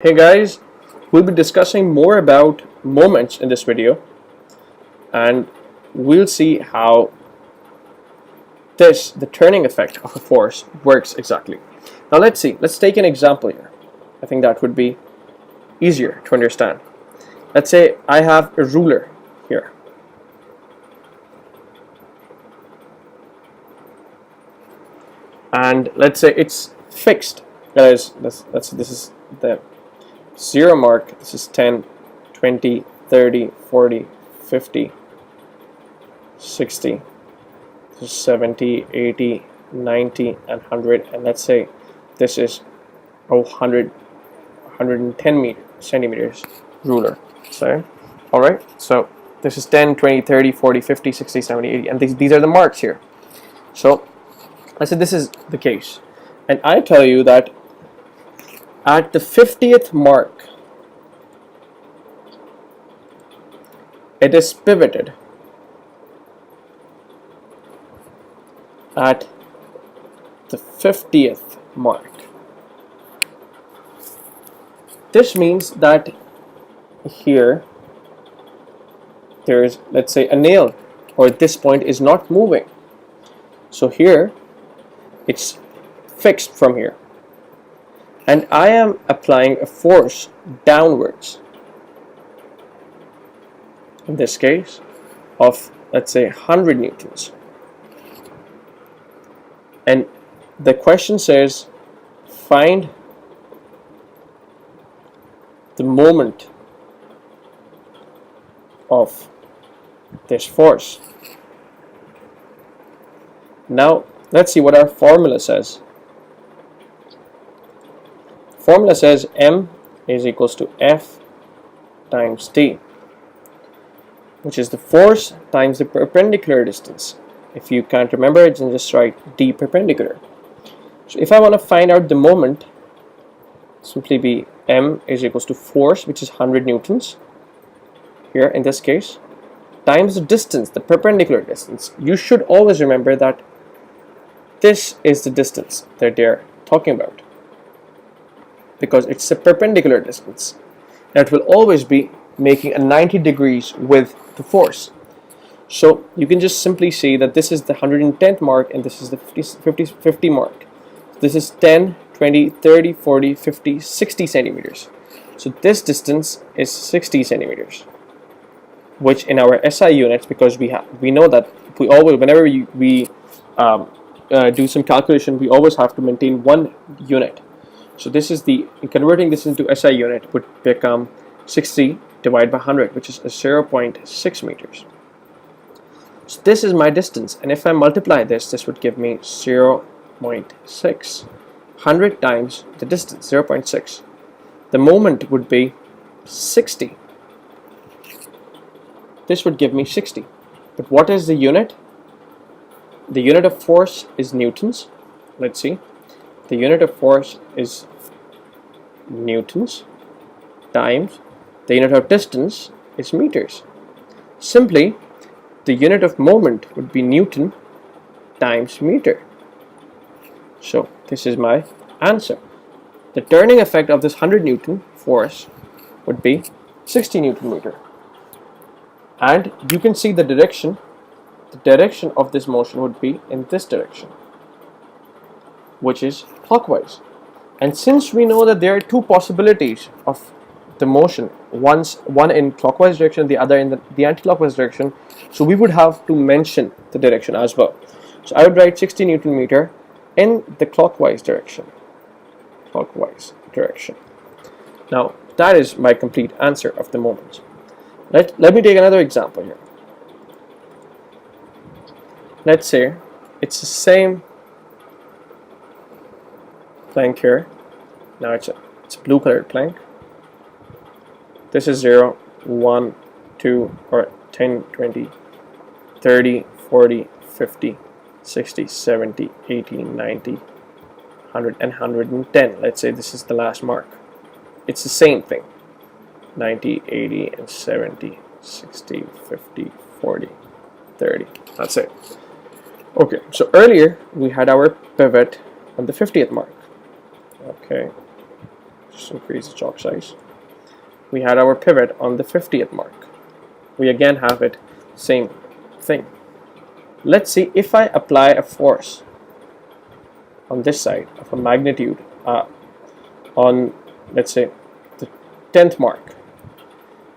Hey guys, we'll be discussing more about moments in this video, and we'll see how the turning effect of a force works exactly. Now let's take an example here. I think that would be easier to understand. Let's say I have a ruler here. And let's say it's fixed. That is, this is the 0 mark. This is 10, 20, 30, 40, 50, 60, 70, 80, 90, and 100. And let's say this is 110 centimeters ruler. So, alright, so this is 10, 20, 30, 40, 50, 60, 70, 80, and these are the marks here. So, let's say this is the case. And I tell you that at the 50th mark, it is pivoted at the 50th mark. This means that here there is, let's say, a nail, or at this point is not moving. So here it's fixed from here. And I am applying a force downwards, in this case, of, let's say, 100 newtons. And the question says, find the moment of this force. Now, let's see what our formula says. Formula says m is equals to F times t, which is the force times the perpendicular distance. If you can't remember it, then just write d perpendicular. So if I want to find out the moment, simply be m is equals to force, which is 100 newtons here in this case, times the distance, the perpendicular distance. You should always remember that this is the distance that they're talking about, because it's a perpendicular distance. That will always be making a 90 degrees with the force. So you can just simply see that this is the 110th mark and this is the 50 mark. This is 10, 20, 30, 40, 50, 60 centimeters. So this distance is 60 centimeters, which in our SI units, because we know that we always, whenever we do some calculation, we always have to maintain one unit. So this is converting this into SI unit would become 60 divided by 100, which is 0.6 meters. So this is my distance, and if I multiply this would give me 0.6. 100 times the distance, 0.6. The moment would be 60. This would give me 60. But what is the unit? The unit of force is newtons. Let's see. The unit of force is newtons times the unit of distance is meters. Simply, the unit of moment would be Newton times meter. So this is my answer. The turning effect of this 100 Newton force would be 60 Newton meter. And you can see the direction of this motion would be in this direction, which is clockwise. And since we know that there are two possibilities of the motion, one in clockwise direction, the other in the anti-clockwise direction, so we would have to mention the direction as well. So I would write 60 Newton meter in the clockwise direction. Now that is my complete answer of the moment. Let me take another example here. Let's say it's the same plank here. Now it's a blue colored plank. This is 0, 1, 2, or 10, 20, 30, 40, 50, 60, 70, 80, 90, 100, and 110. Let's say this is the last mark. It's the same thing. 90, 80, and 70, 60, 50, 40, 30. That's it. Okay, so earlier we had our pivot on the 50th mark. Okay, Just increase the chalk size. We had our pivot on the 50th mark. We again have it same thing. Let's see if I apply a force on this side of a magnitude on, let's say, the 10th mark.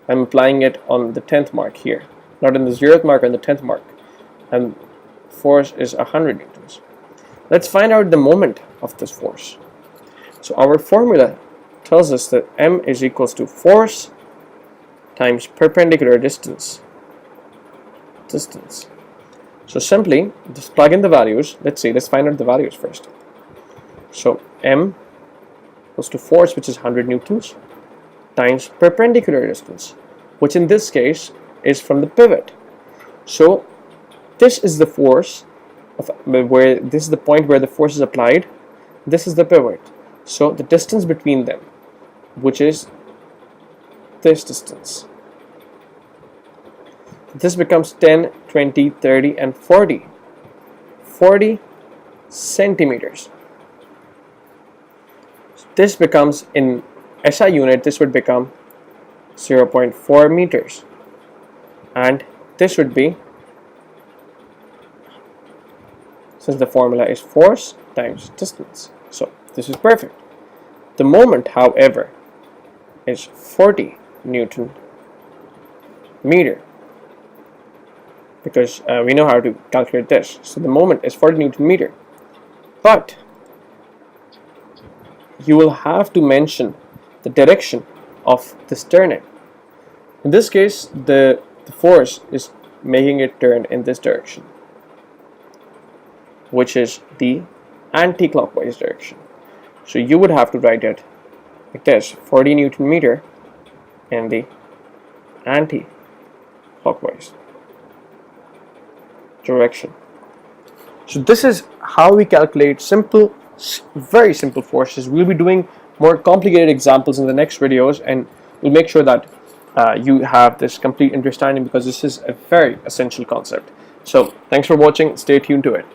I'm applying it on the 10th mark here, not on the 0th mark, on the 10th mark, and force is 100 newtons. Let's find out the moment of this force. So our formula tells us that m is equals to force times perpendicular distance. So simply just plug in the values. Let's find out the values first. So m equals to force, which is 100 newtons, times perpendicular distance, which in this case is from the pivot. So this is the force where this is the point where the force is applied. This is the pivot. So the distance between them, which is this distance, this becomes 10, 20, 30, and 40 centimeters. This becomes, in SI unit, this would become 0.4 meters, and this would be, since the formula is force times distance, so this is perfect. The moment, however, is 40 Newton meter, because we know how to calculate this. So the moment is 40 Newton meter, but you will have to mention the direction of this turning. In this case, the force is making it turn in this direction, which is the anti-clockwise direction. So you would have to write it like this: 40 Newton meter in the anti-clockwise direction. So this is how we calculate simple, very simple forces. We'll be doing more complicated examples in the next videos, and we'll make sure that you have this complete understanding, because this is a very essential concept. So thanks for watching. Stay tuned to it.